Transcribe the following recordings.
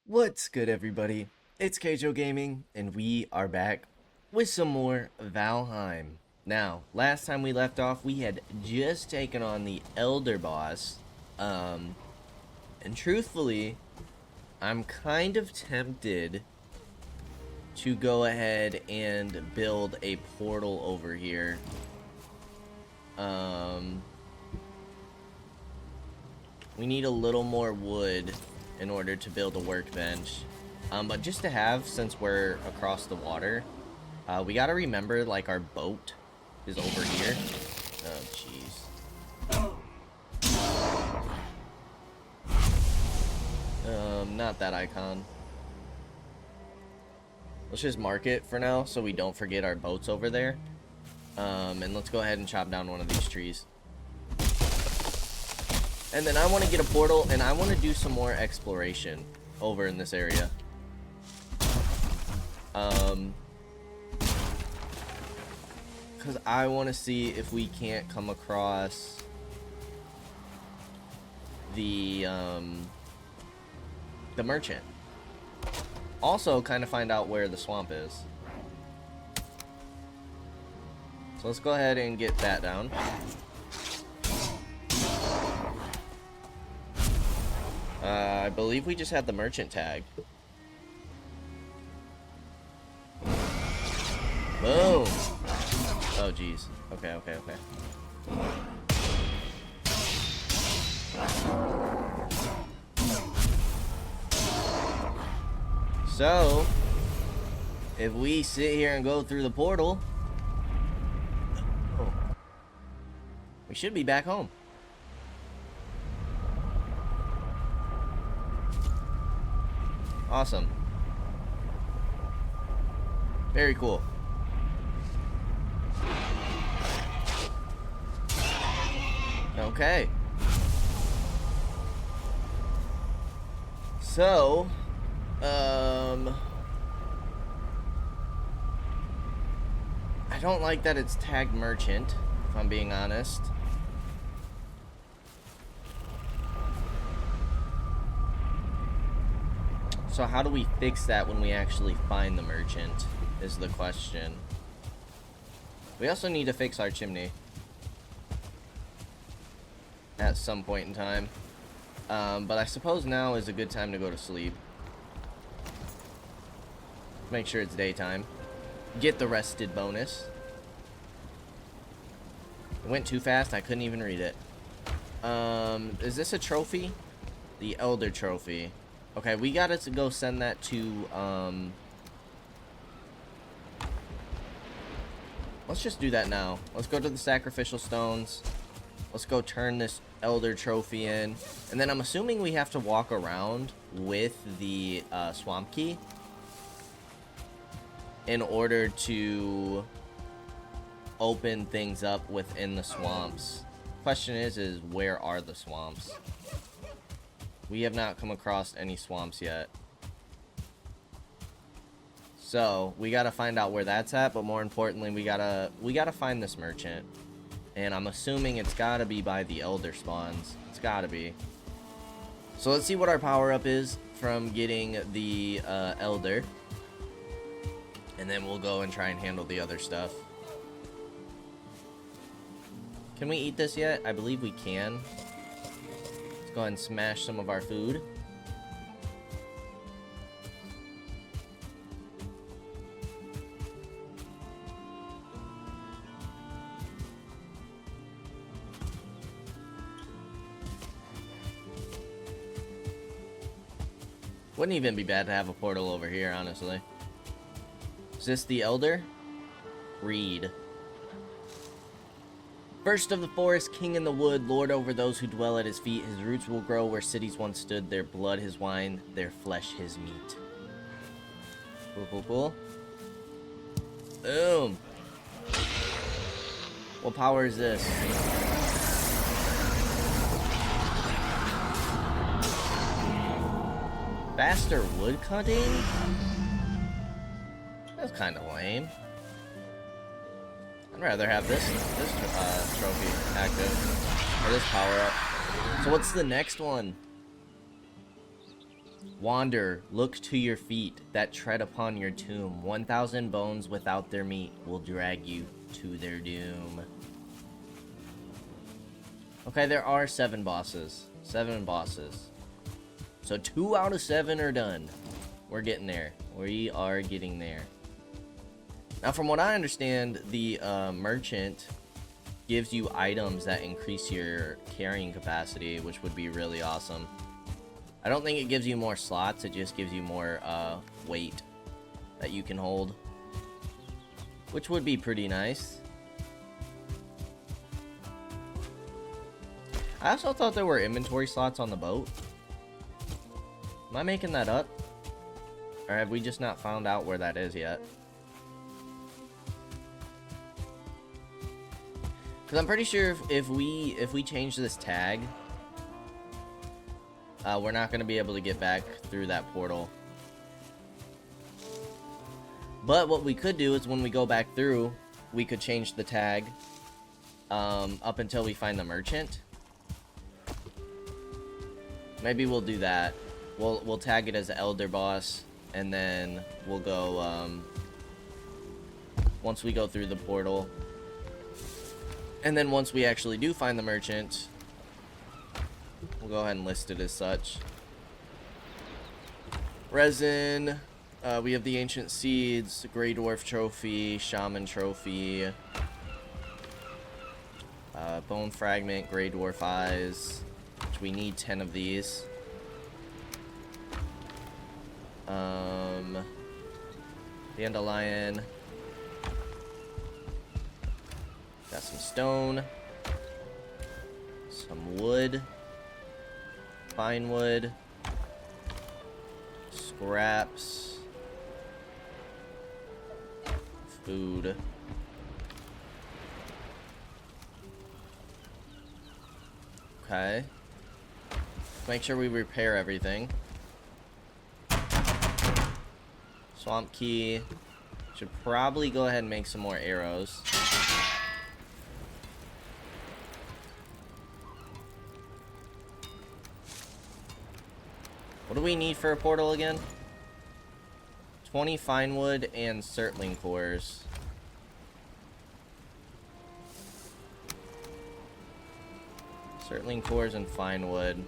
What's good, everybody? It's Kaige-O Gaming, and we are back with some more Valheim. Now, last time we left off, we had just taken on the Elder Boss, and truthfully, I'm kind of tempted to go ahead and build a portal over here. We need a little more wood in order to build a workbench. But just to have, since we're across the water, we gotta remember, like, our boat is over here. Oh, jeez. Not that icon. Let's just mark it for now so we don't forget our boat's over there. And let's go ahead and chop down one of these trees. And then I want to get a portal, and I want to do some more exploration over in this area. Because I want to see if we can't come across the merchant. Also, kind of find out where the swamp is. So let's go ahead and get that down. I believe we just had the merchant tag. Boom! Oh, jeez. Okay. So, if we sit here and go through the portal, we should be back home. Awesome. Very cool. Okay. So, I don't like that it's tagged merchant, if I'm being honest. So how do we fix that when we actually find the merchant, is the question. We also need to fix our chimney at some point in time. But I suppose now is a good time to go to sleep. Make sure it's daytime. Get the rested bonus. It went too fast, I couldn't even read it. Is this a trophy? The Elder Trophy. Okay, we gotta go send that to, let's just do that now. Let's go to the sacrificial stones. Let's go turn this Elder Trophy in. And then I'm assuming we have to walk around with the, swamp key in order to open things up within the swamps. Question is where are the swamps? We have not come across any swamps yet. So, we gotta find out where that's at, but more importantly, we gotta find this merchant. And I'm assuming it's gotta be by the elder spawns. It's gotta be. So let's see what our power-up is from getting the elder. And then we'll go and try and handle the other stuff. Can we eat this yet? I believe we can. Go ahead and smash some of our food. Wouldn't even be bad to have a portal over here, honestly. Is this the Elder? Read. First of the forest, king in the wood, lord over those who dwell at his feet. His roots will grow where cities once stood, their blood his wine, their flesh his meat. Cool. Boom. What power is this? Faster wood cutting? That's kind of lame. I'd rather have this trophy active, or this power up. So what's the next one? Wander, look to your feet that tread upon your tomb. 1,000 bones without their meat will drag you to their doom. Okay, there are 7 bosses. 7 bosses. So 2 out of 7 are done. We're getting there. We are getting there. Now, from what I understand, the merchant gives you items that increase your carrying capacity, which would be really awesome. I don't think it gives you more slots, it just gives you more weight that you can hold, which would be pretty nice. I also thought there were inventory slots on the boat. Am I making that up? Or have we just not found out where that is yet? Because I'm pretty sure if we change this tag, we're not going to be able to get back through that portal. But what we could do is when we go back through, we could change the tag up until we find the merchant. Maybe we'll do that. We'll tag it as the Elder Boss, and then we'll go once we go through the portal. And then once we actually do find the merchant, we'll go ahead and list it as such. Resin. We have the Ancient Seeds, Grey Dwarf Trophy, Shaman Trophy, Bone Fragment, Grey Dwarf Eyes, which we need 10 of these. Dandelion. Got some stone, some wood, fine wood, scraps, food. Okay. Make sure we repair everything. Swamp key. Should probably go ahead and make some more arrows. What do we need for a portal again? 20 fine wood and Surtling cores. Surtling cores and fine wood.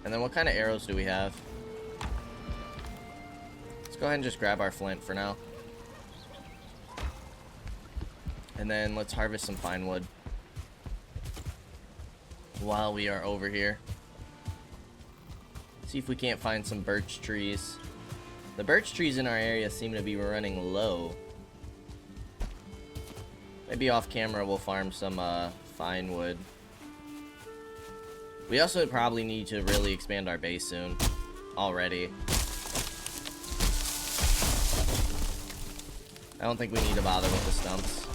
And then what kind of arrows do we have? Let's go ahead and just grab our flint for now. And then let's harvest some fine wood while we are over here. See if we can't find some birch trees. The birch trees in our area seem to be running low. Maybe off camera we'll farm some fine wood. We also probably need to really expand our base soon. Already. I don't think we need to bother with the stumps.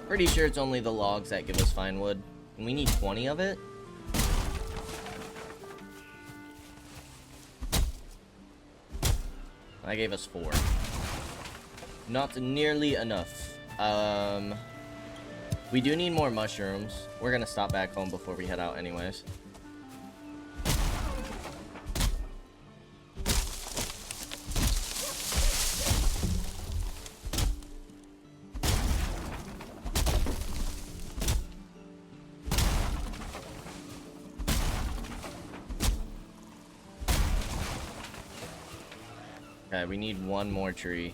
Pretty sure it's only the logs that give us fine wood. And we need 20 of it? I gave us 4. Not nearly enough. We do need more mushrooms. We're gonna stop back home before we head out anyways. Okay, we need one more tree.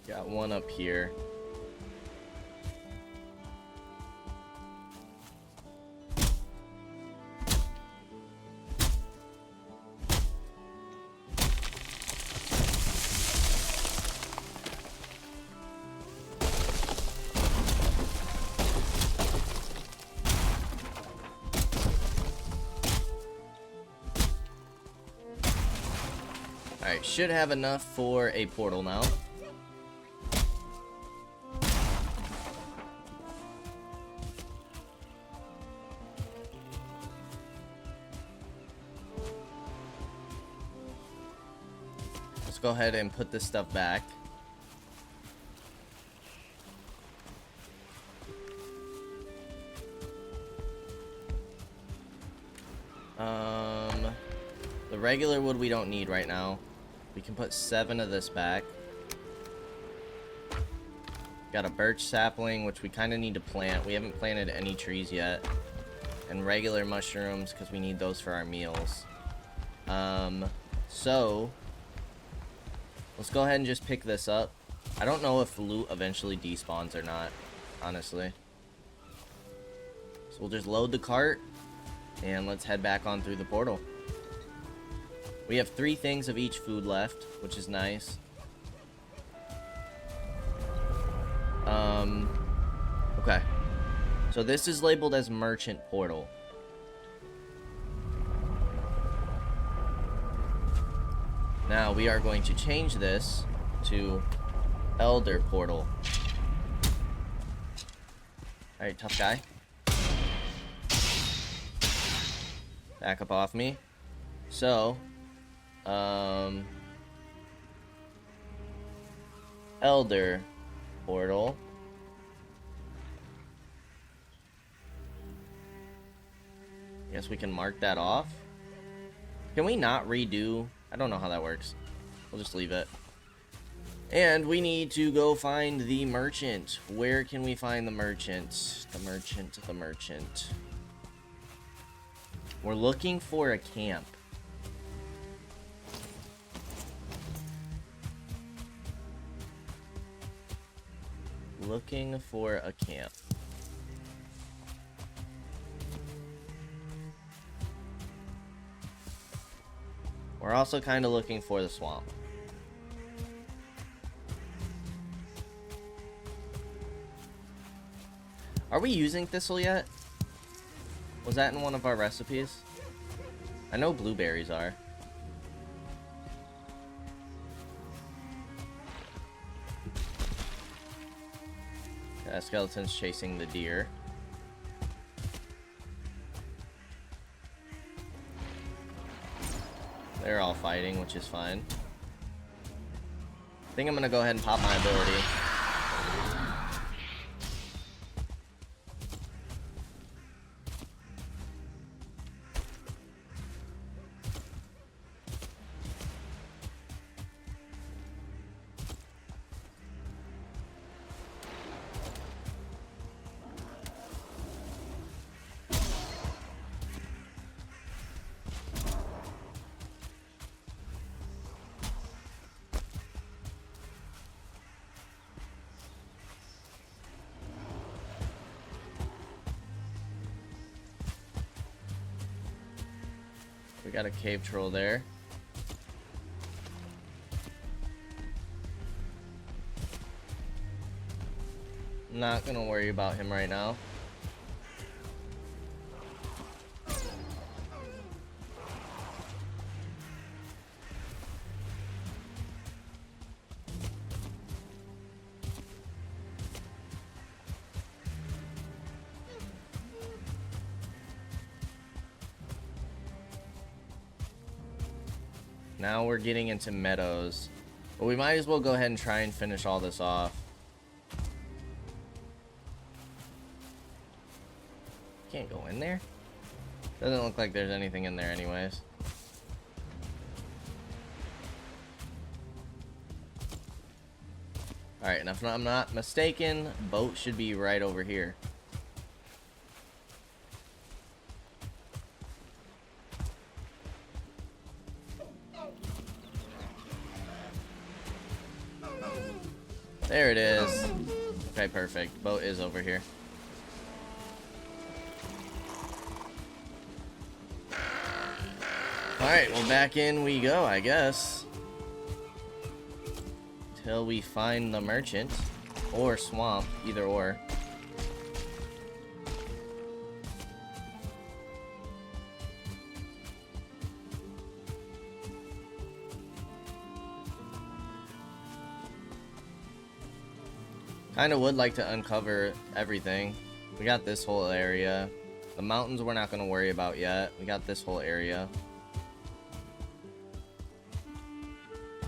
Got one up here. Alright, should have enough for a portal now. Let's go ahead and put this stuff back. The regular wood we don't need right now. We can put 7 of this back. Got a birch sapling, which we kind of need to plant. We haven't planted any trees yet. And regular mushrooms, because we need those for our meals. So let's go ahead and just pick this up. I don't know if loot eventually despawns or not, honestly. So we'll just load the cart, and let's head back on through the portal. We have 3 things of each food left, which is nice. Okay. So this is labeled as Merchant Portal. Now we are going to change this to Elder Portal. Alright, tough guy. Back up off me. So, Elder Portal. Guess we can mark that off. Can we not redo? I don't know how that works. We'll just leave it. And we need to go find the merchant. Where can we find the merchant? The merchant. We're looking for a camp. Looking for a camp. We're also kind of looking for the swamp. Are we using thistle yet? Was that in one of our recipes? I know blueberries are. That skeleton's chasing the deer. They're all fighting, which is fine. I think I'm gonna go ahead and pop my ability. We got a cave troll there. Not gonna worry about him right now. Now we're getting into meadows. But we might as well go ahead and try and finish all this off. Can't go in there? Doesn't look like there's anything in there anyways. Alright, and if I'm not mistaken, boat should be right over here. There it is. Okay, perfect. Boat is over here. Alright, well, back in we go, I guess. Till we find the merchant. Or swamp, either or. Kinda would like to uncover everything. We got this whole area. The mountains we're not gonna worry about yet. We got this whole area.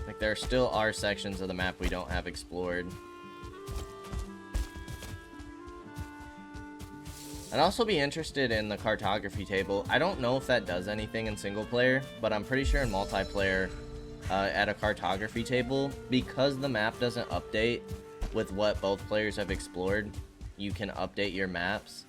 Like, there still are sections of the map we don't have explored. I'd also be interested in the cartography table. I don't know if that does anything in single player, but I'm pretty sure in multiplayer, at a cartography table, because the map doesn't update with what both players have explored, you can update your maps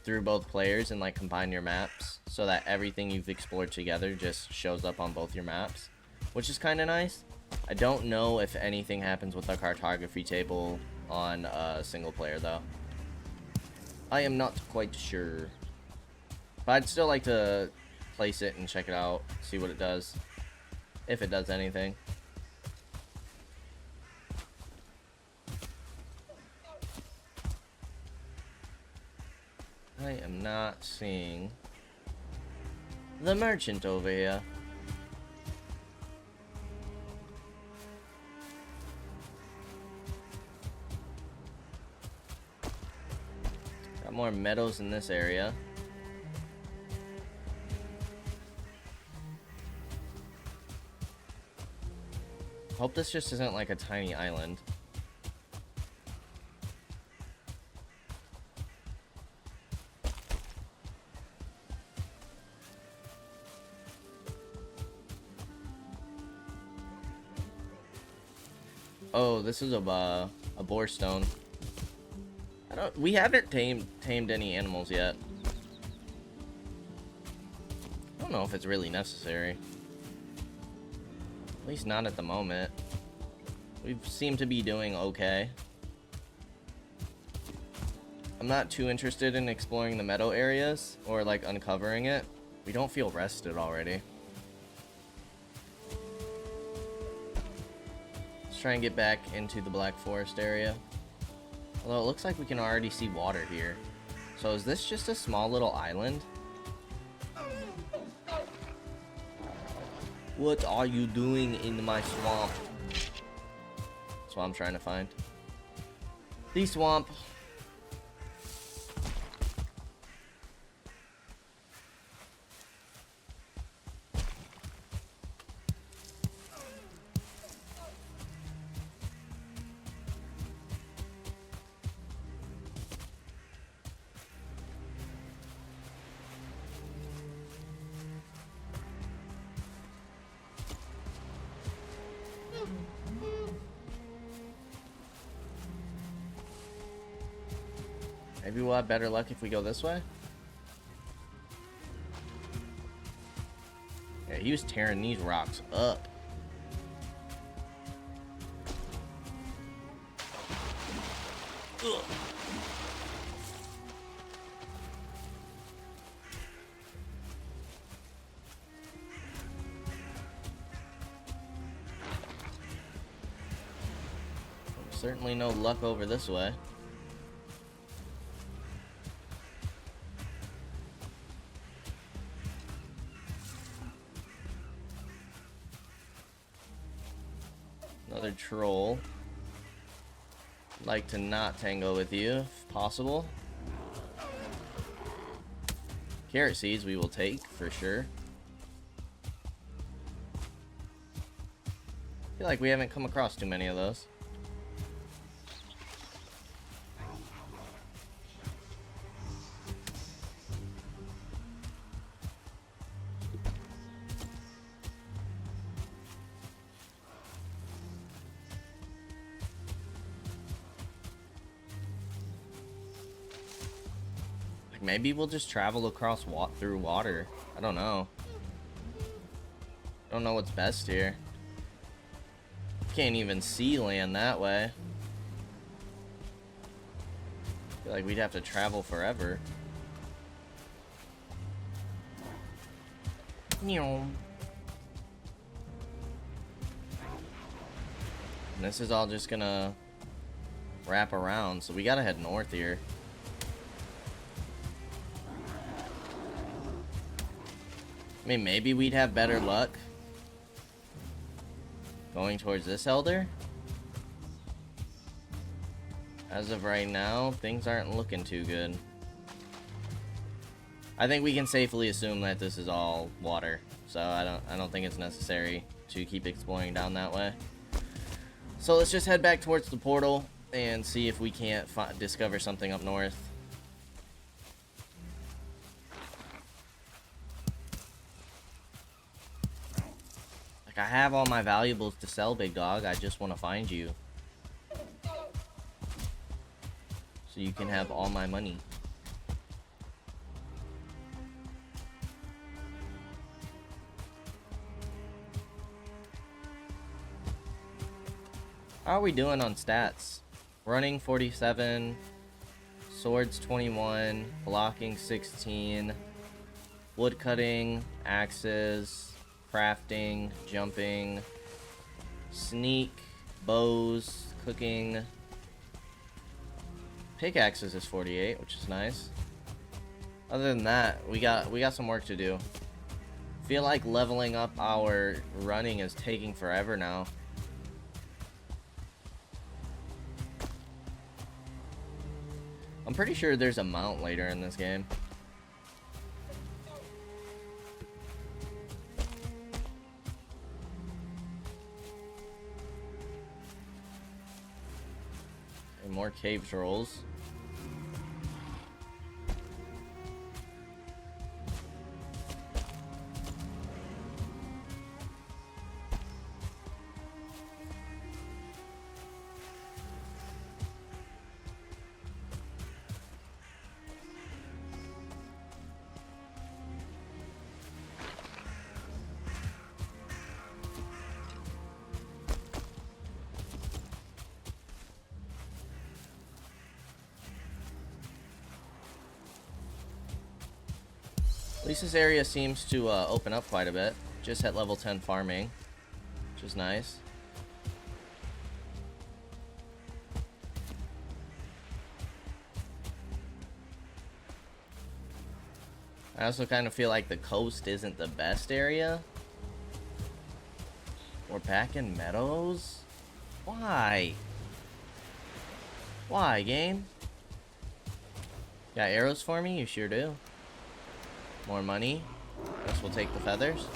through both players and like combine your maps so that everything you've explored together just shows up on both your maps, which is kind of nice. I don't know if anything happens with the cartography table on single player though. I am not quite sure, but I'd still like to place it and check it out, see what it does, if it does anything. I am not seeing the merchant over here. Got more meadows in this area. Hope this just isn't like a tiny island. Oh, this is a boar stone. We haven't tamed any animals yet. I don't know if it's really necessary. At least not at the moment. We seem to be doing okay. I'm not too interested in exploring the meadow areas or like uncovering it. We don't feel rested already. Let's try and get back into the Black Forest area. Although it looks like we can already see water here. So is this just a small little island? What are you doing in my swamp? That's what I'm trying to find. The swamp. Maybe we'll have better luck if we go this way. Yeah, he was tearing these rocks up. Ugh. Certainly no luck over this way. Another troll. Like to not tango with you if possible. Carrot seeds we will take for sure. I feel like we haven't come across too many of those. Maybe we'll just travel across through water. I don't know. I don't know what's best here. Can't even see land that way. I feel like we'd have to travel forever. And this is all just gonna wrap around, so we gotta head north here. I mean, maybe we'd have better luck going towards this elder. As of right now, things aren't looking too good. I think we can safely assume that this is all water, so I don't think it's necessary to keep exploring down that way. So let's just head back towards the portal and see if we can't discover something up north. I have all my valuables to sell, big dog. I just want to find you. So you can have all my money. How are we doing on stats? Running 47, swords 21, blocking 16, woodcutting, axes, crafting, jumping, sneak, bows, cooking. Pickaxes is 48, which is nice. Other than that, we got some work to do. Feel like leveling up our running is taking forever now. I'm pretty sure there's a mount later in this game. And more cave trolls. At least this area seems to open up quite a bit. Just at level 10 farming, which is nice. I also kind of feel like the coast isn't the best area. We're back in meadows? Why? Why, game? Got arrows for me? You sure do. More money. Guess we'll take the feathers.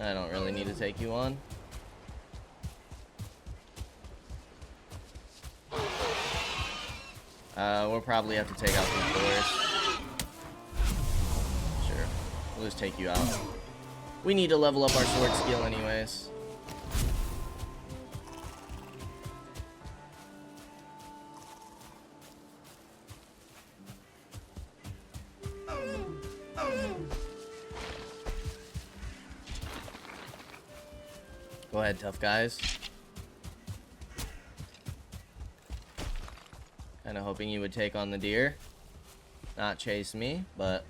I don't really need to take you on. We'll probably have to take out some doors. Sure. We'll just take you out. We need to level up our sword skill anyways. Go ahead, tough guys. Kinda hoping you would take on the deer. Not chase me, but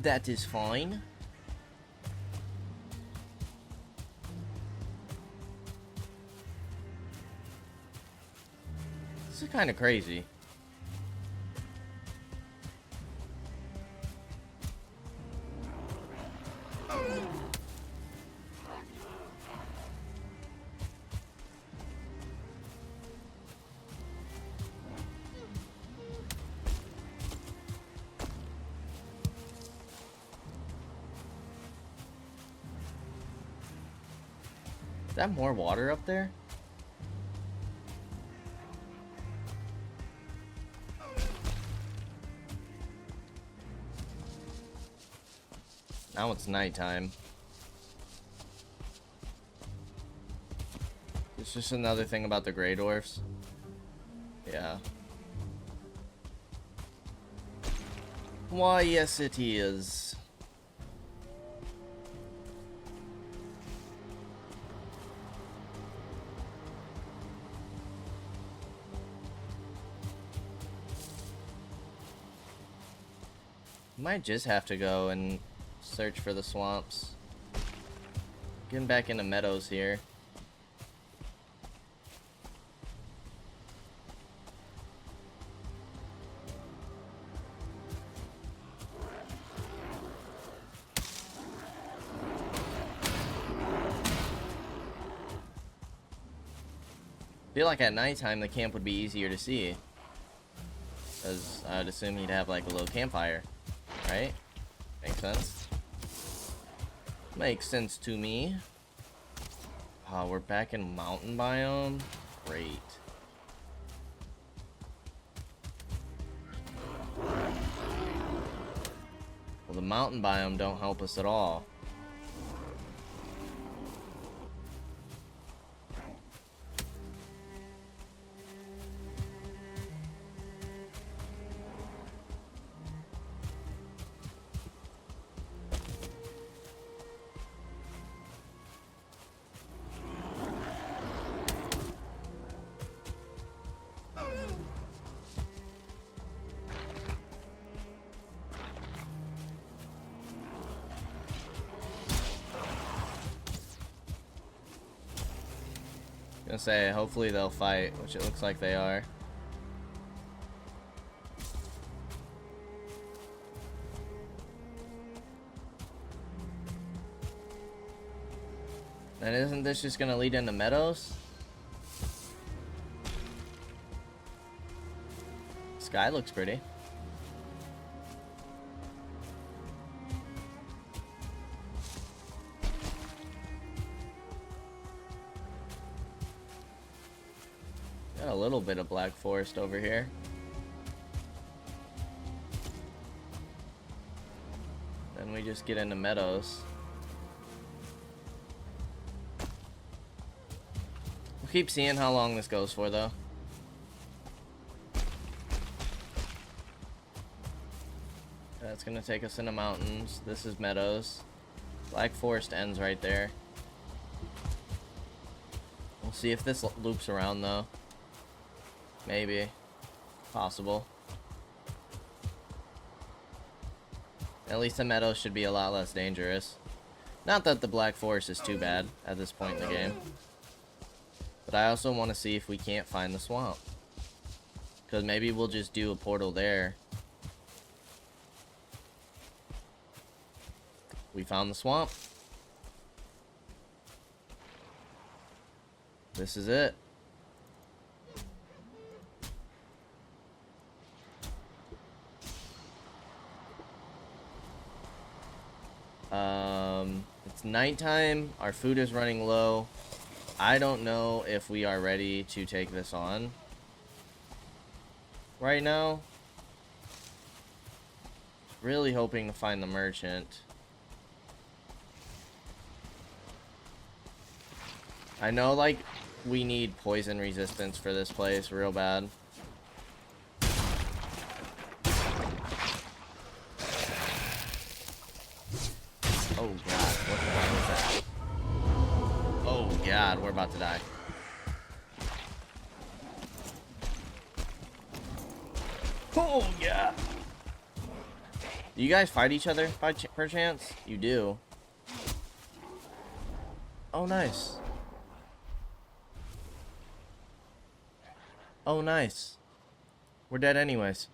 that is fine. This is kinda crazy. Is that more water up there? Now it's nighttime. It's just another thing about the Grey Dwarfs. Yeah. Why, yes it is. Might just have to go and search for the swamps. Getting back into meadows here. I feel like at nighttime the camp would be easier to see, because I'd assume you'd have like a little campfire, right? Makes sense. Makes sense to me. Oh, we're back in mountain biome. Great. Well, the mountain biome don't help us at all. Gonna say, hopefully they'll fight, which it looks like they are. And isn't this just gonna lead into meadows? Sky looks pretty. Got a little bit of black forest over here. Then we just get into meadows. We'll keep seeing how long this goes for, though. That's gonna take us into mountains. This is meadows. Black forest ends right there. We'll see if this loops around, though. Maybe. Possible. At least the meadows should be a lot less dangerous. Not that the black forest is too bad at this point in the game. But I also want to see if we can't find the swamp. Because maybe we'll just do a portal there. We found the swamp. This is it. It's nighttime. Our food is running low. I don't know if we are ready to take this on right now. Really hoping to find the merchant. I know, like, we need poison resistance for this place real bad. Oh god, what the hell was that? Oh god, we're about to die. Oh god. Do you guys fight each other by perchance? You do. Oh nice. Oh nice. We're dead anyways.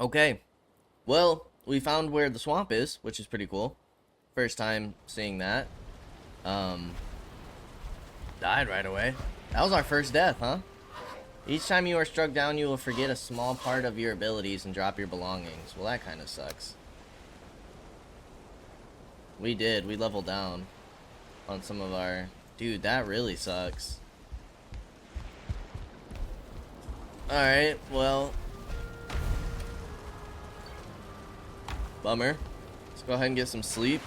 Okay, well, we found where the swamp is, which is pretty cool. First time seeing that. Died right away. That was our first death, huh? Each time you are struck down, you will forget a small part of your abilities and drop your belongings. Well, that kind of sucks. We did. We leveled down on some of our... Dude, that really sucks. Alright, well... Bummer. Let's go ahead and get some sleep.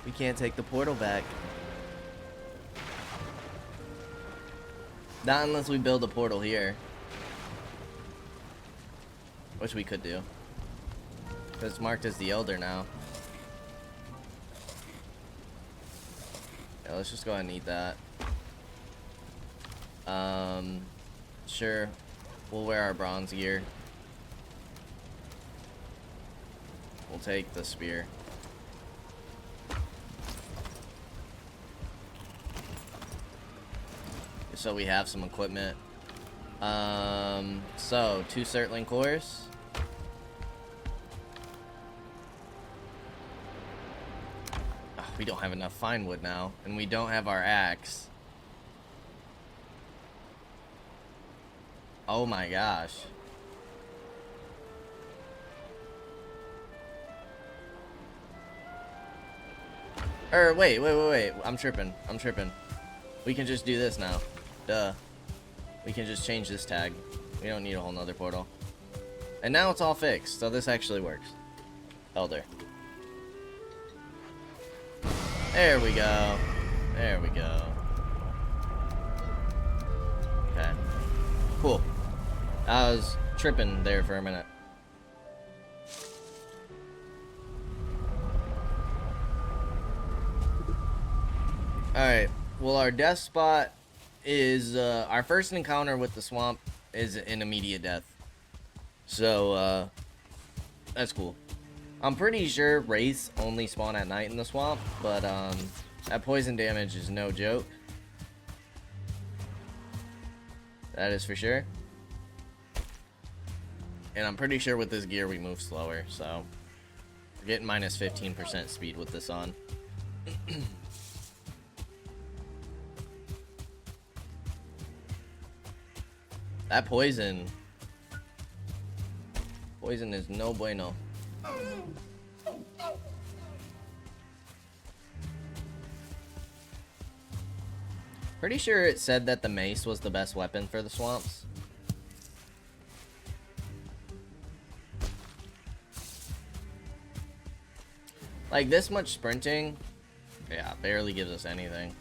We can't take the portal back. Not unless we build a portal here. Which we could do. Because it's marked as the Elder now. Yeah, let's just go ahead and eat that. Sure. We'll wear our bronze gear. We'll take the spear. So we have some equipment. So 2 Surtling cores. Oh, we don't have enough fine wood now, and we don't have our axe. Oh my gosh. Wait. I'm tripping. We can just do this now. Duh. We can just change this tag. We don't need a whole nother portal. And now it's all fixed, so this actually works. Elder. There we go. There we go. Okay. Cool. I was tripping there for a minute. Alright, well, our death spot is, our first encounter with the swamp is an immediate death. So, that's cool. I'm pretty sure wraiths only spawn at night in the swamp, but that poison damage is no joke. That is for sure. And I'm pretty sure with this gear we move slower, so we're getting minus 15% speed with this on. That poison is no bueno. Pretty sure it said that the mace was the best weapon for the swamps. Like, this much sprinting, yeah, barely gives us anything.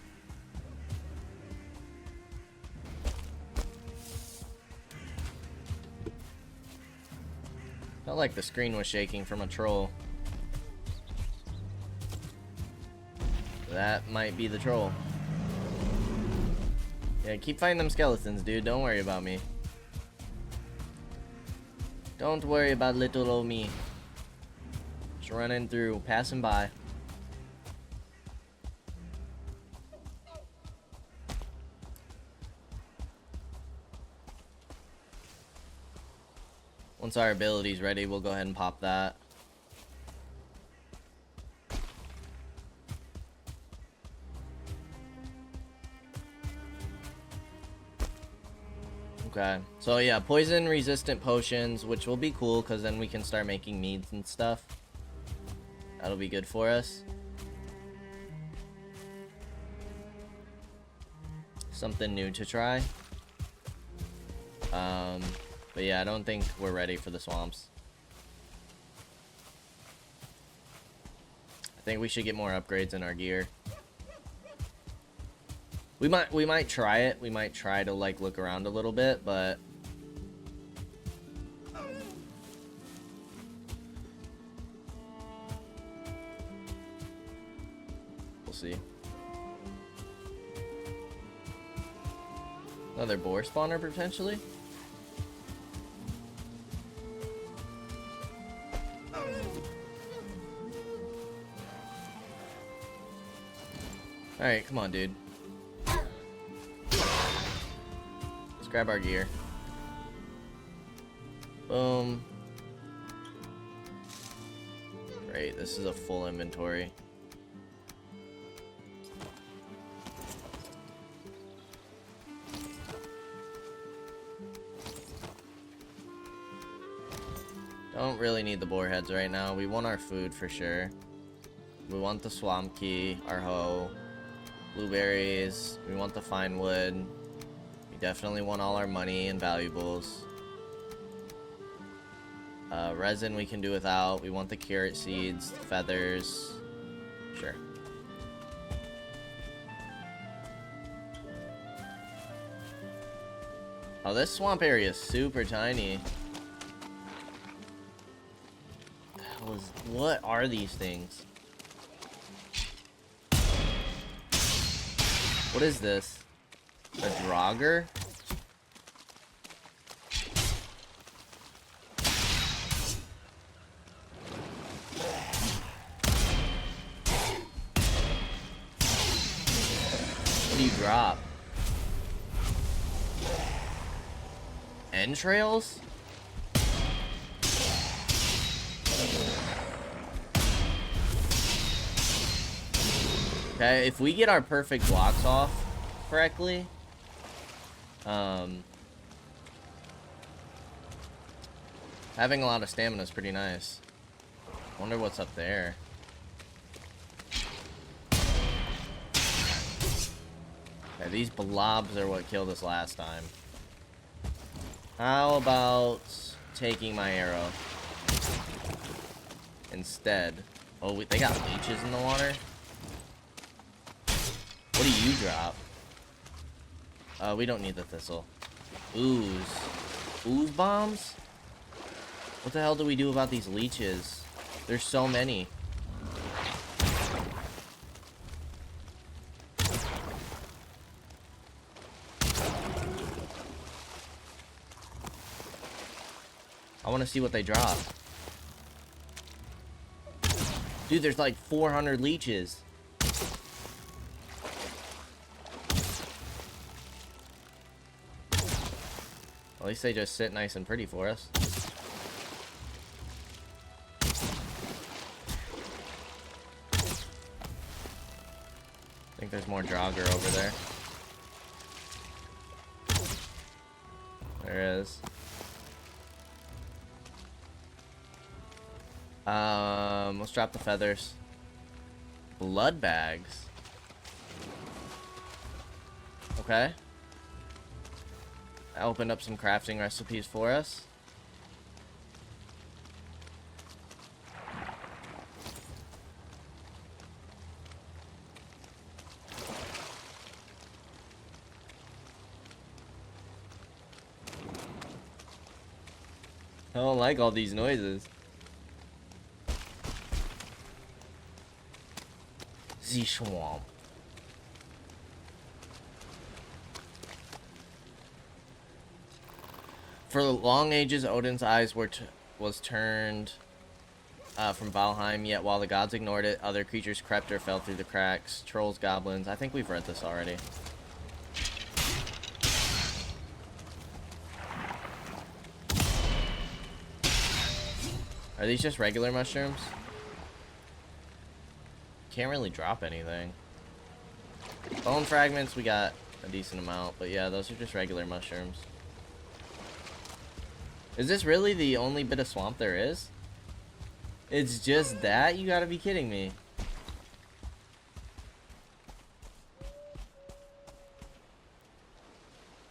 Felt like the screen was shaking from a troll. That might be the troll. Yeah, keep fighting them skeletons, dude. Don't worry about me. Don't worry about little old me. Just running through, passing by. Once our ability's ready, we'll go ahead and pop that. Okay, so yeah, poison resistant potions, which will be cool because then we can start making meads and stuff. That'll be good for us. Something new to try. But yeah, I don't think we're ready for the swamps. I think we should get more upgrades in our gear. We might try it. We might try to like look around a little bit, but we'll see. Another boar spawner potentially. All right, come on, dude. Grab our gear. Boom. Great, this is a full inventory. Don't really need the boar heads right now. We want our food for sure. We want the swamp key, our hoe, blueberries. We want the fine wood. Definitely want all our money and valuables. Resin we can do without. We want the carrot seeds, the feathers. Sure. Oh, this swamp area is super tiny. What are these things? What is this? A Draugr? What do you drop? Entrails? Okay, if we get our perfect blocks off correctly, having a lot of stamina is pretty nice. Wonder what's up there. Okay, these blobs are what killed us last time. How about taking my arrow instead? Oh, they got leeches in the water. What do you drop? We don't need the thistle. Ooze. Ooze bombs? What the hell do we do about these leeches? There's so many. I want to see what they drop. Dude, there's like 400 leeches. At least they just sit nice and pretty for us. I think there's more Draugr over there. There is. Let's drop the feathers. Blood bags. Okay. I opened up some crafting recipes for us. I don't like all these noises. The swamp. For the long ages, Odin's eyes was turned from Valheim, yet while the gods ignored it, other creatures crept or fell through the cracks. Trolls, goblins. I think we've read this already. Are these just regular mushrooms? Can't really drop anything. Bone fragments, we got a decent amount, but yeah, those are just regular mushrooms. Is this really the only bit of swamp there is? It's just that? You gotta be kidding me.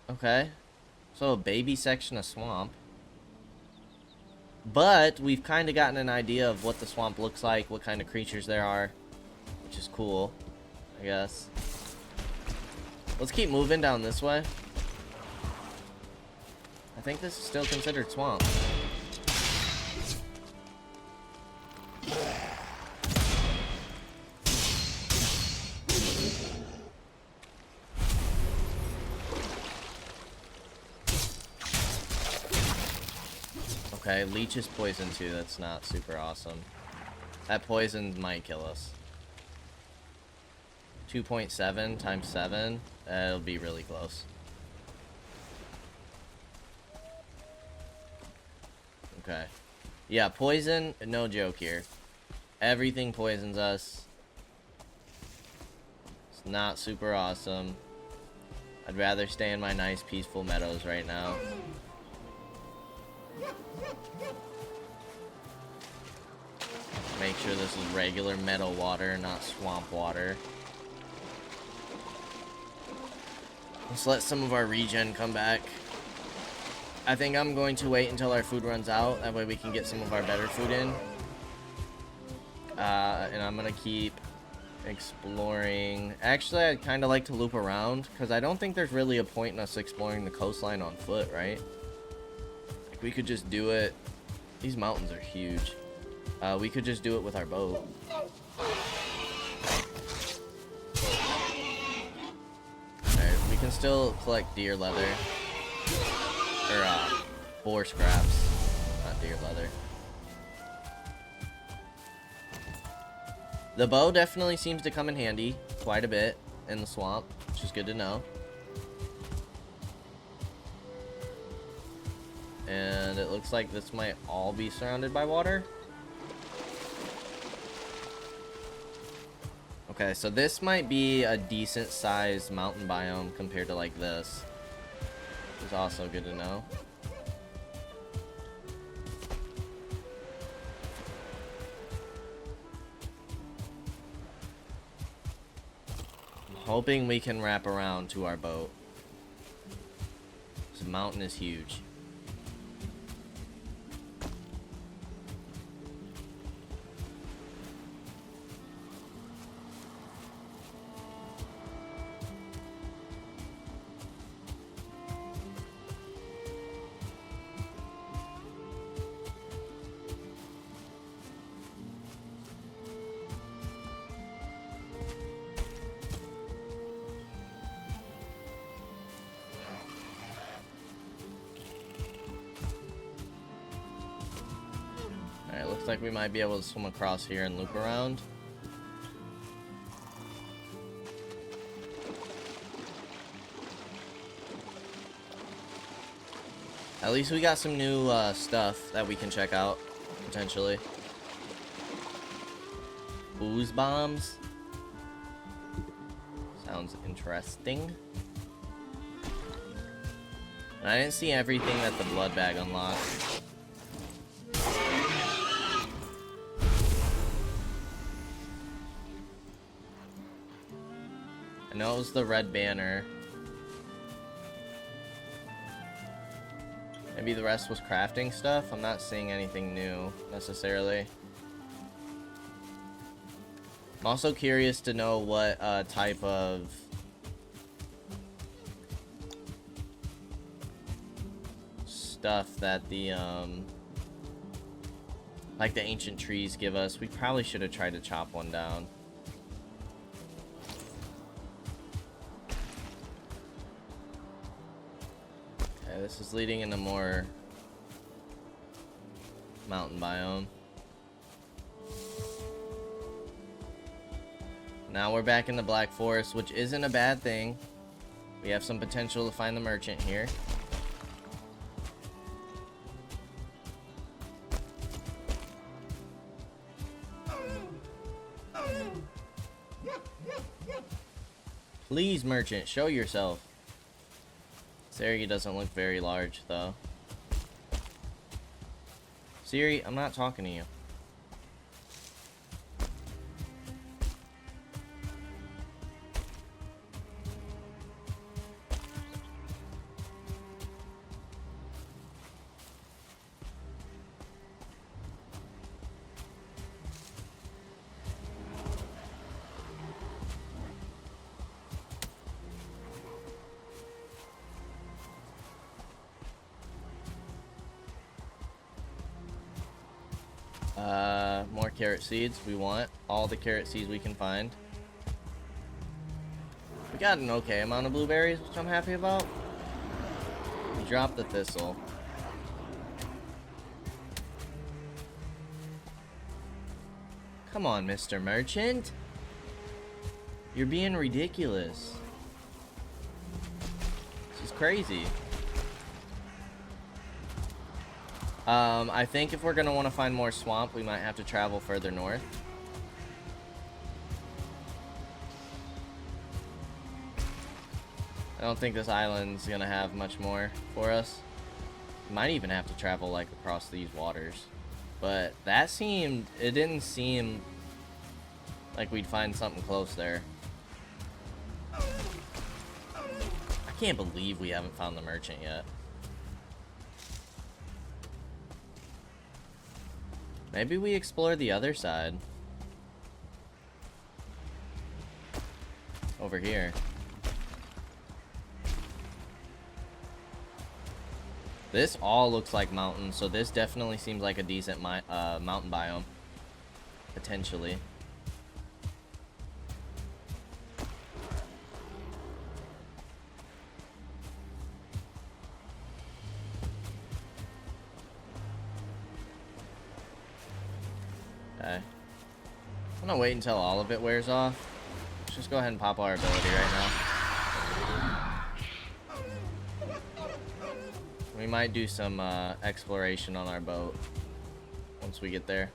Okay. So a baby section of swamp. But we've kind of gotten an idea of what the swamp looks like, what kind of creatures there are. Which is cool, I guess. Let's keep moving down this way. I think this is still considered swamp. Okay, leech is poison too. That's not super awesome. That poison might kill us. 2.7 times 7. That'll be really close. Okay. Yeah, poison, no joke here. Everything poisons us. It's not super awesome. I'd rather stay in my nice, peaceful meadows right now. Make sure this is regular meadow water, not swamp water. Let's let some of our regen come back. I think I'm going to wait until our food runs out. That way we can get some of our better food in. And I'm going to keep exploring. Actually, I'd kind of like to loop around, because I don't think there's really a point in us exploring the coastline on foot, right? Like, we could just do it. These mountains are huge. We could just do it with our boat. Alright, we can still collect deer leather. Or, boar scraps. Not deer leather. The bow definitely seems to come in handy quite a bit in the swamp, which is good to know. And it looks like this might all be surrounded by water. Okay, so this might be a decent sized mountain biome compared to like this. It's also good to know. I'm hoping we can wrap around to our boat. This mountain is huge. like we might be able to swim across here and loop around. At least we got some new stuff that we can check out, potentially. Booze bombs. Sounds interesting. And I didn't see everything that the blood bag unlocked. I know it was the red banner. Maybe the rest was crafting stuff? I'm not seeing anything new, necessarily. I'm also curious to know what type of stuff that the, like the ancient trees give us. We probably should have tried to chop one down. This is leading into more mountain biome. Now we're back in the Black Forest, which isn't a bad thing. We have some potential to find the merchant here. Please, merchant, show yourself. This area doesn't look very large, though. Siri, I'm not talking to you. More carrot seeds. We want all the carrot seeds we can find. We got an okay amount of blueberries, which I'm happy about. We dropped the thistle. Come on, Mr. Merchant. You're being ridiculous. This is crazy. I think if we're gonna want to find more swamp, we might have to travel further north. I don't think this island's gonna have much more for us. We might even have to travel like across these waters. But that seemed, it didn't seem like we'd find something close there. I can't believe we haven't found the merchant yet. Maybe we explore the other side. Over here. This all looks like mountains, so this definitely seems like a decent mountain biome. Potentially. Okay. I'm gonna wait until all of it wears off. Let's just go ahead and pop our ability right now. We might do some exploration on our boat once we get there.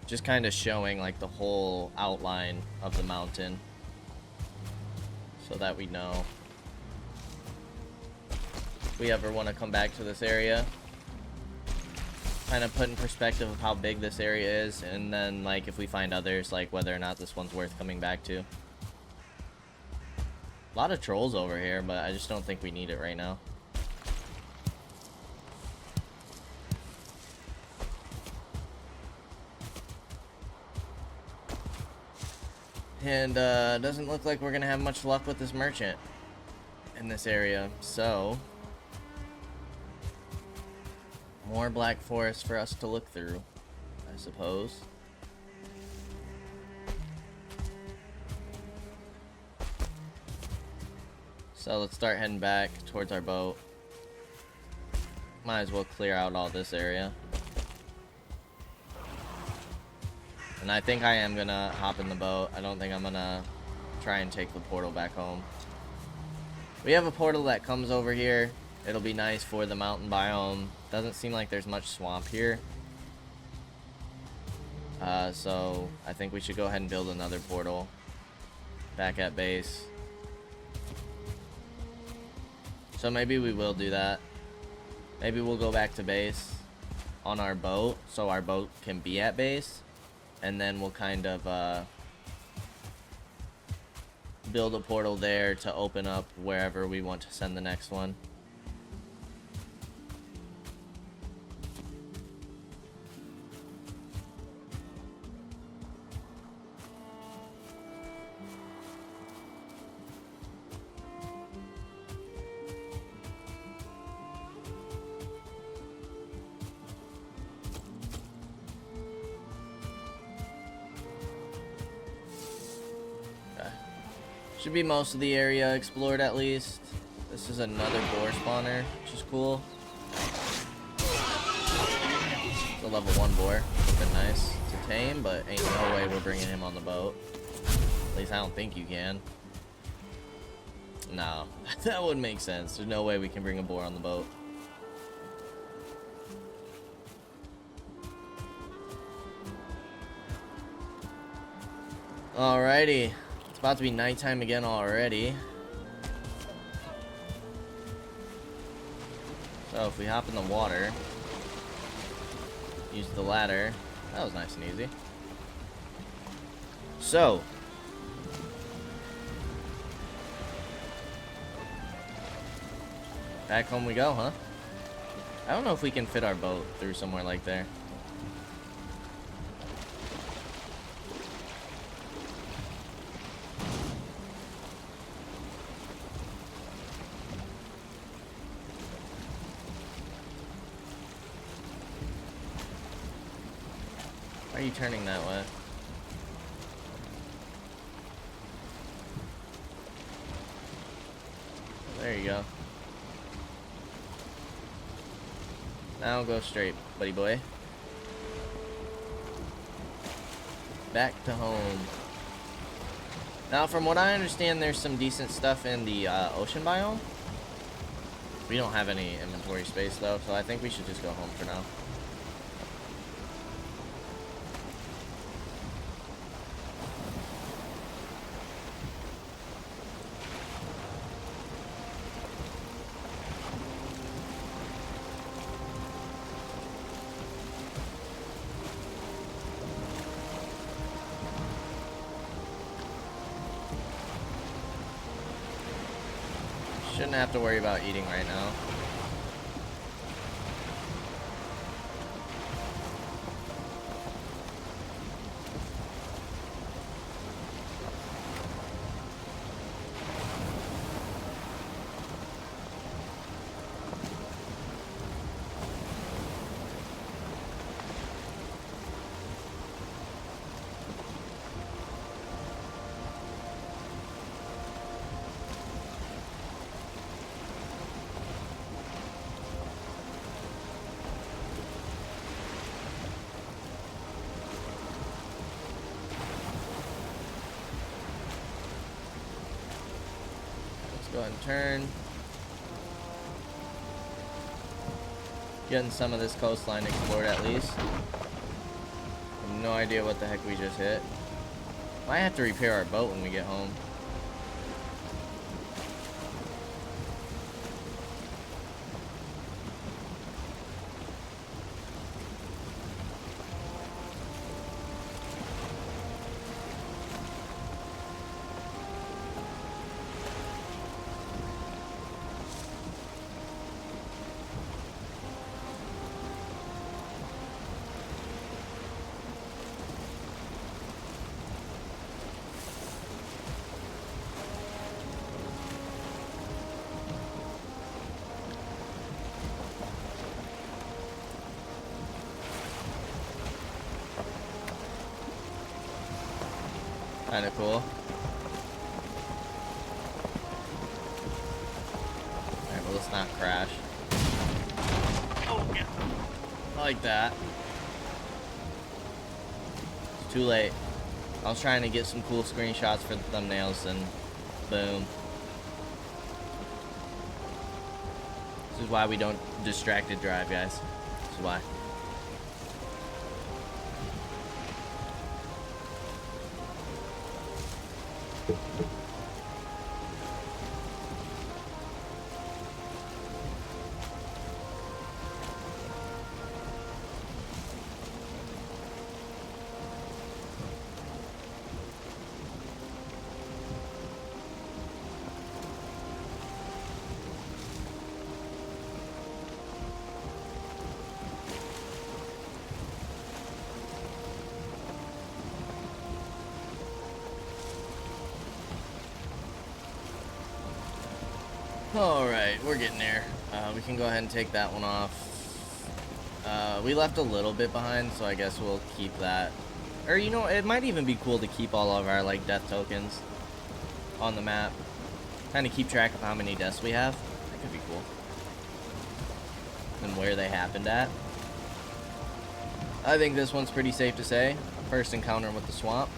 Just kind of showing like the whole outline of the mountain so that we know if we ever want to come back to this area. Kind of put in perspective of how big this area is, and then like if we find others, like whether or not this one's worth coming back to. A lot of trolls over here, but I just don't think we need it right now. And doesn't look like we're gonna have much luck with this merchant in this area, so more Black Forest for us to look through, I suppose. So let's start heading back towards our boat. Might as well clear out all this area. And I think I am gonna hop in the boat. I don't think I'm gonna try and take the portal back home. We have a portal that comes over here. It'll be nice for the mountain biome. Doesn't seem like there's much swamp here. So I think we should go ahead and build another portal back at base. So maybe we will do that. Maybe we'll go back to base on our boat so our boat can be at base. And then we'll kind of build a portal there to open up wherever we want to send the next one. Should be most of the area explored at least. This is another boar spawner, which is cool. It's a level 1 boar. It's been nice to tame, but ain't no way we're bringing him on the boat. At least I don't think you can. No, that wouldn't make sense. There's no way we can bring a boar on the boat. Alrighty. About to be nighttime again already. So if we hop in the water, use the ladder. That was nice and easy. So back home we go, huh? I don't know if we can fit our boat through somewhere like there. Why are you turning that way? There you go. Now go straight, buddy boy. Back to home. Now, from what I understand, there's some decent stuff in the ocean biome. We don't have any inventory space, though, so I think we should just go home for now. Shouldn't have to worry about eating right now. Go ahead and turn. Getting some of this coastline explored at least. No idea what the heck we just hit. Might have to repair our boat when we get home. Kind of cool. Alright, well, let's not crash. Oh, yeah. I like that. It's too late. I was trying to get some cool screenshots for the thumbnails, and boom. This is why we don't distracted drive, guys. This is why. Alright, we're getting there. We can go ahead and take that one off. We left a little bit behind, so I guess we'll keep that. Or, you know, it might even be cool to keep all of our, like, death tokens on the map. Kind of keep track of how many deaths we have. That could be cool. And where they happened at. I think this one's pretty safe to say. First encounter with the swamp.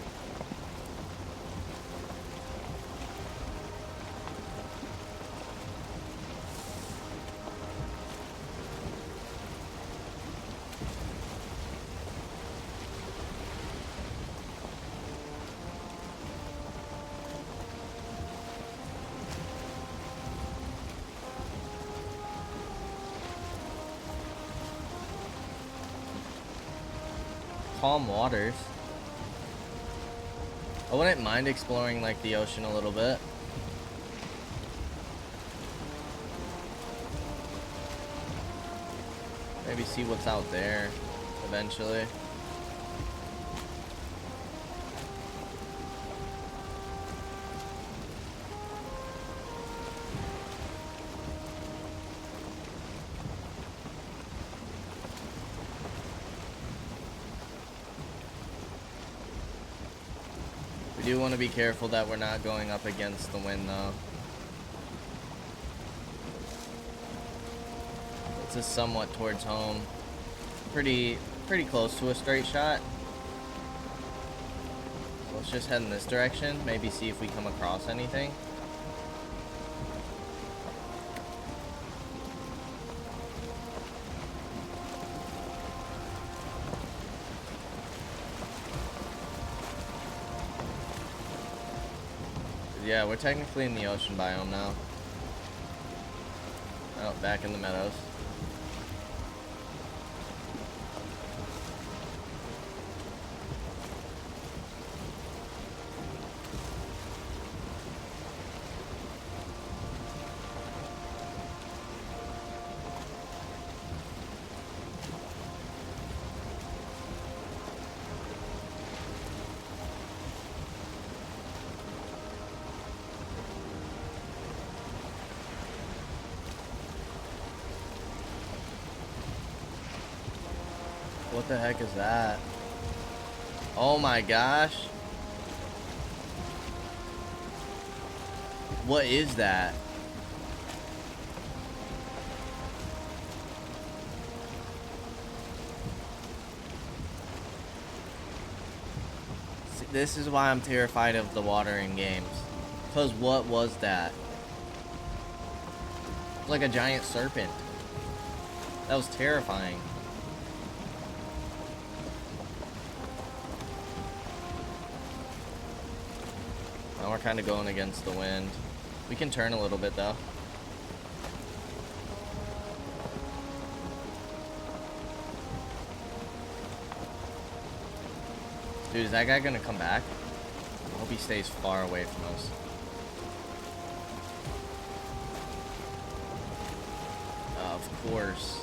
Calm waters. I wouldn't mind exploring like the ocean a little bit. Maybe see what's out there eventually. We do want to be careful that we're not going up against the wind though. This is somewhat towards home. Pretty close to a straight shot. So let's just head in this direction. Maybe see if we come across anything. Yeah, we're technically in the ocean biome now. Oh, back in the meadows. What the heck is that? Oh my gosh. What is that? See, this is why I'm terrified of the water in games. Because what was that? It was like a giant serpent. That was terrifying. Now we're kind of going against the wind. We can turn a little bit though. Dude, is that guy gonna come back? I hope he stays far away from us. Of course.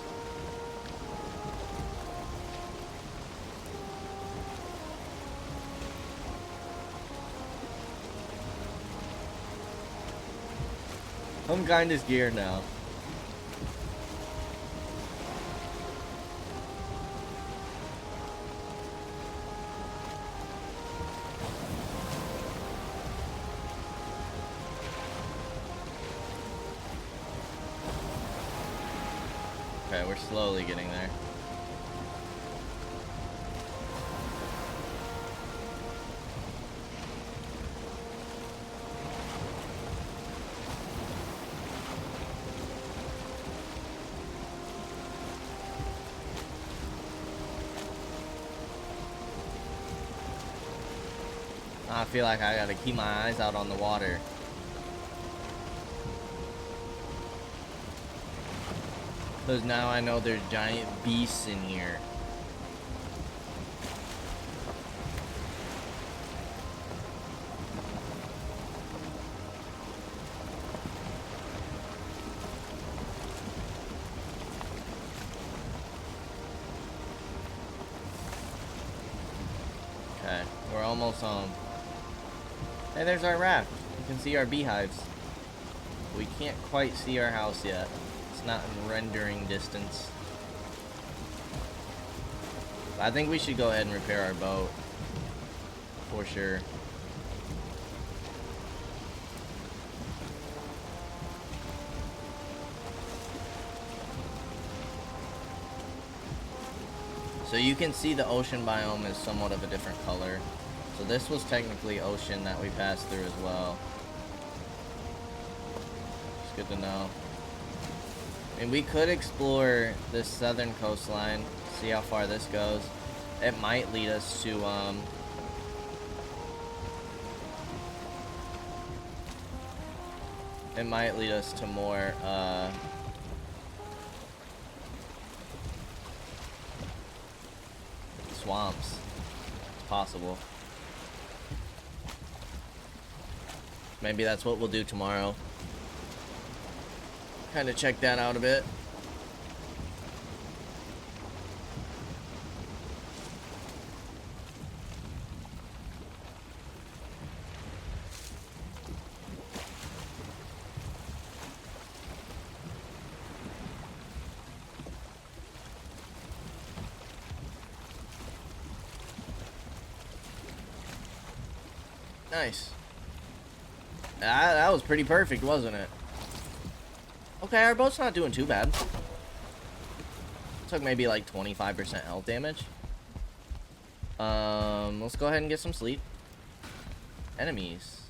I'm kinda scared now. Okay, we're slowly getting there. I feel like I gotta keep my eyes out on the water. Because now I know there's giant beasts in here. Okay, we're almost home. Hey, there's our raft. You can see our beehives. We can't quite see our house yet. It's not in rendering distance. I think we should go ahead and repair our boat. For sure. So you can see the ocean biome is somewhat of a different color. So this was technically ocean that we passed through as well. It's good to know. And we could explore this southern coastline, see how far this goes. It might lead us to it might lead us to more swamps. It's possible. Maybe that's what we'll do tomorrow. Kind of check that out a bit. Nice. That was pretty perfect, wasn't it? Okay, our boat's not doing too bad. Took maybe like 25% health damage. Let's go ahead and get some sleep. Enemies.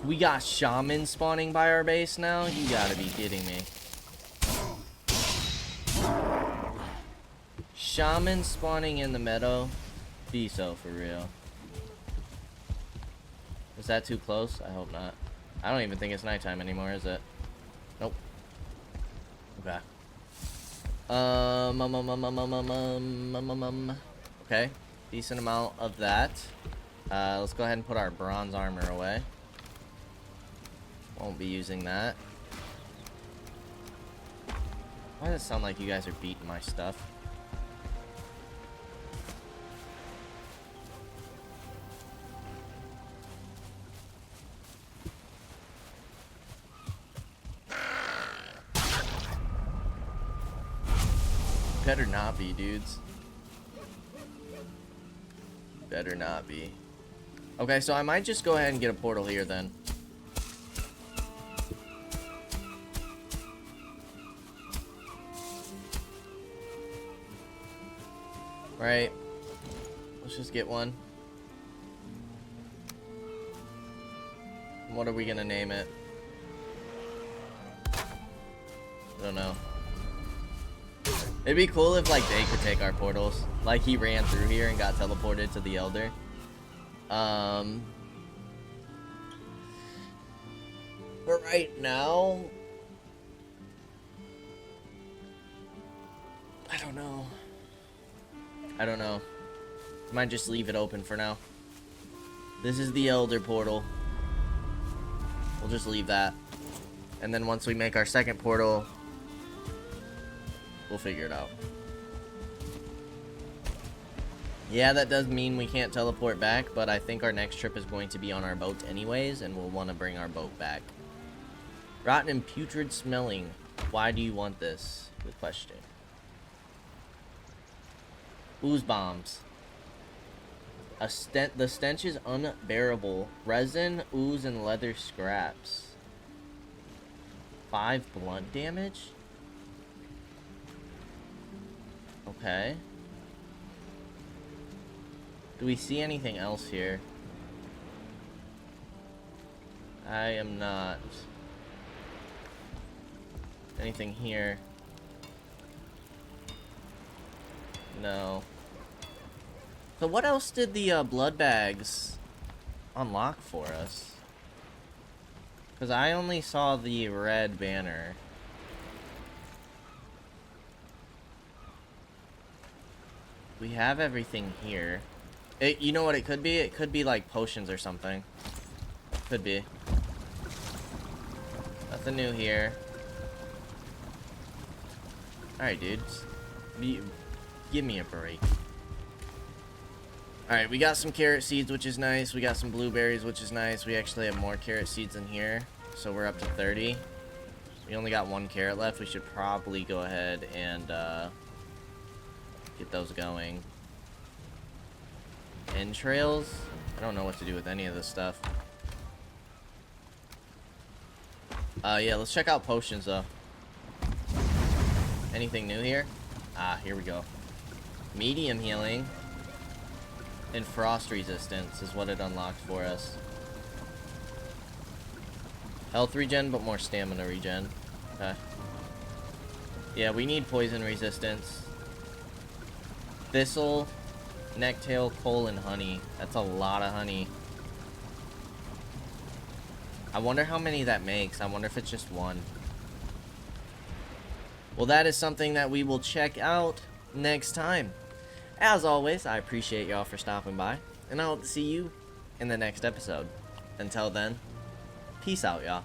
We got shamans spawning by our base now? You gotta be kidding me. Shaman spawning in the meadow? Be so for real. Is that too close? I hope not. I don't even think it's nighttime anymore, is it? Nope. Okay. Okay. Decent amount of that. Let's go ahead and put our bronze armor away. Won't be using that. Why does it sound like you guys are beating my stuff? Better not be, dudes. Better not be. Okay, so I might just go ahead and get a portal here then. Right. Let's just get one. What are we gonna name it? I don't know. It'd be cool if, like, they could take our portals. Like, he ran through here and got teleported to the Elder. But right now... I don't know. I don't know. Might just leave it open for now. This is the Elder portal. We'll just leave that. And then once we make our second portal... we'll figure it out. Yeah, that does mean we can't teleport back, but I think our next trip is going to be on our boat anyways, and we'll want to bring our boat back. Rotten and putrid smelling. Why do you want this? Good question. Ooze bombs. The stench is unbearable. Resin, ooze, and leather scraps. 5 blunt damage? Okay. Do we see anything else here? I am not. Anything here? No. So what else did the blood bags unlock for us? Because I only saw the red banner. We have everything here. You know what it could be? It could be like potions or something. Could be. Nothing new here. Alright, dudes. Give me a break. Alright, we got some carrot seeds, which is nice. We got some blueberries, which is nice. We actually have more carrot seeds in here. So we're up to 30. We only got 1 carrot left. We should probably go ahead and get those going. Entrails? I don't know what to do with any of this stuff. Yeah, let's check out potions, though. Anything new here? Ah, here we go. Medium healing. And frost resistance is what it unlocked for us. Health regen, but more stamina regen. Okay. Yeah, we need poison resistance. Thistle, necktail, coal, and honey. That's a lot of honey. I wonder how many that makes. I wonder if it's just 1. Well, that is something that we will check out next time. As always, I appreciate y'all for stopping by, and I'll see you in the next episode. Until then, peace out, y'all.